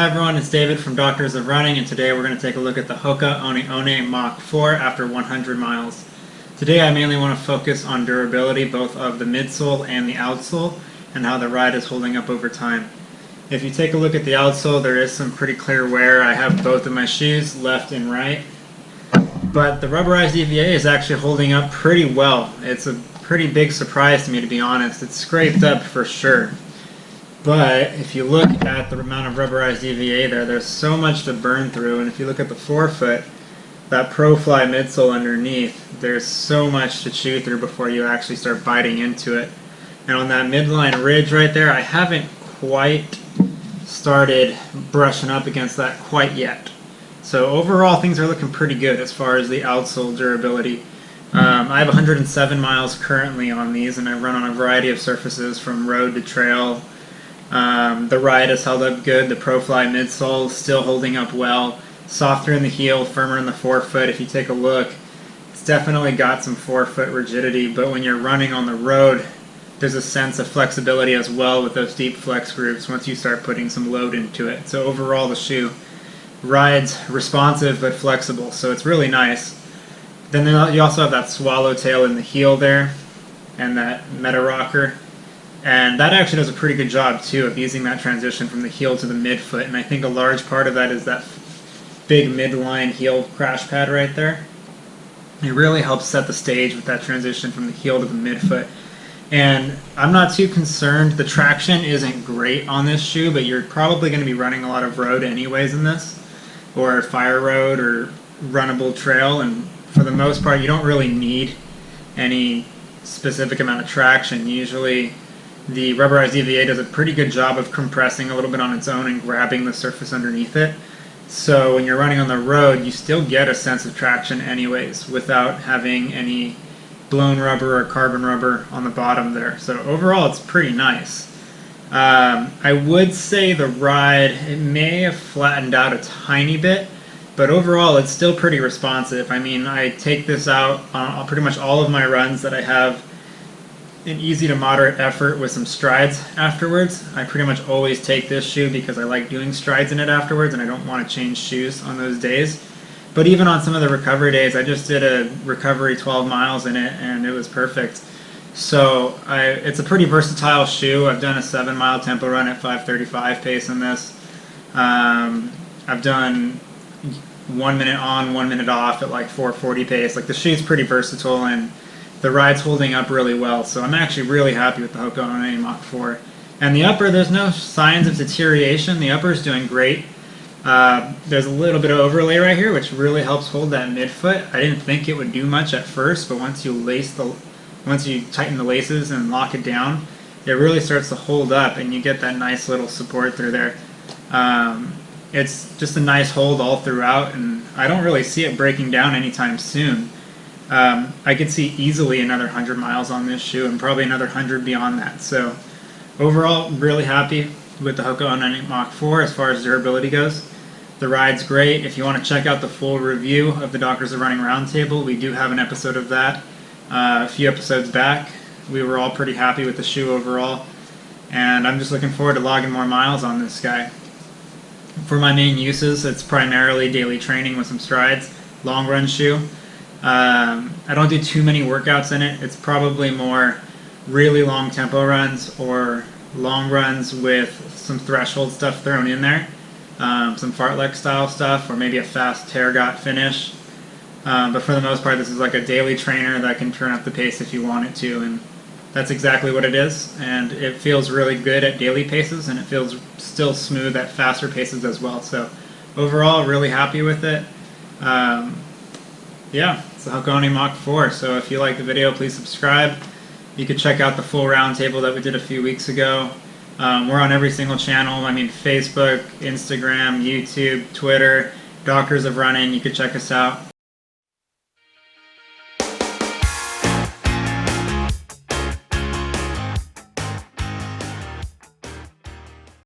Hi everyone, it's David from Doctors of Running, and today we're going to take a look at the HOKA ONE ONE Mach 4 after 100 miles. Today I mainly want to focus on durability, both of the midsole and the outsole, and how the ride is holding up over time. If you take a look at the outsole, there is some pretty clear wear. I have both of my shoes, left and right, but the rubberized EVA is actually holding up pretty well. It's a pretty big surprise to me, to be honest. It's scraped up for sure. But if you look at the amount of rubberized EVA there's so much to burn through, and if you look at the forefoot, that ProFly midsole underneath, there's so much to chew through before you actually start biting into it. And on that midline ridge right there, I haven't quite started brushing up against that quite yet. So overall things are looking pretty good as far as the outsole durability. I have 107 miles currently on these, and I run on a variety of surfaces from road to trail. The ride has held up good. The ProFly midsole is still holding up well. Softer in the heel, firmer in the forefoot. If you take a look, it's definitely got some forefoot rigidity, but when you're running on the road, there's a sense of flexibility as well with those deep flex grooves once you start putting some load into it. So overall the shoe rides responsive but flexible, so it's really nice. Then you also have that swallowtail in the heel there and that meta rocker. And that actually does a pretty good job too of easing that transition from the heel to the midfoot, and I think a large part of that is that big midline heel crash pad right there. It really helps set the stage with that transition from the heel to the midfoot. And I'm not too concerned. The traction isn't great on this shoe, but you're probably going to be running a lot of road anyways in this, or fire road or runnable trail, and for the most part you don't really need any specific amount of traction. Usually the rubberized EVA does a pretty good job of compressing a little bit on its own and grabbing the surface underneath it. So when you're running on the road, you still get a sense of traction anyways without having any blown rubber or carbon rubber on the bottom there. So overall it's pretty nice. I would say the ride, it may have flattened out a tiny bit, but overall it's still pretty responsive. I mean, I take this out on pretty much all of my runs that I have an easy to moderate effort with some strides afterwards. I pretty much always take this shoe because I like doing strides in it afterwards and I don't want to change shoes on those days. But even on some of the recovery days, I just did a recovery 12 miles in it and it was perfect. So it's a pretty versatile shoe. I've done a 7-mile tempo run at 5:35 pace in this. I've done 1 minute on, 1 minute off at like 4:40 pace. Like, the shoe's pretty versatile and the ride's holding up really well, so I'm actually really happy with the HOKA ONE Mach 4. And the upper, there's no signs of deterioration. The upper is doing great. There's a little bit of overlay right here, which really helps hold that midfoot. I didn't think it would do much at first, but once you tighten the laces and lock it down, it really starts to hold up, and you get that nice little support through there. It's just a nice hold all throughout, and I don't really see it breaking down anytime soon. I could see easily another 100 miles on this shoe and probably another 100 beyond that. So overall, really happy with the HOKA ONE Mach 4 as far as durability goes. The ride's great. If you want to check out the full review of the Doctors of Running Roundtable, we do have an episode of that a few episodes back. We were all pretty happy with the shoe overall, and I'm just looking forward to logging more miles on this guy. For my main uses, it's primarily daily training with some strides, long run shoe. I don't do too many workouts in it. It's probably more really long tempo runs or long runs with some threshold stuff thrown in there, some fartlek style stuff, or maybe a fast Terragot finish. But for the most part, this is like a daily trainer that can turn up the pace if you want it to, and that's exactly what it is. And it feels really good at daily paces, and it feels still smooth at faster paces as well. So overall, really happy with it. Yeah, it's the HOKA ONE Mach 4, so if you like the video, please subscribe. You could check out the full roundtable that we did a few weeks ago. We're on every single channel. I mean, Facebook, Instagram, YouTube, Twitter, Doctors of Running. You could check us out.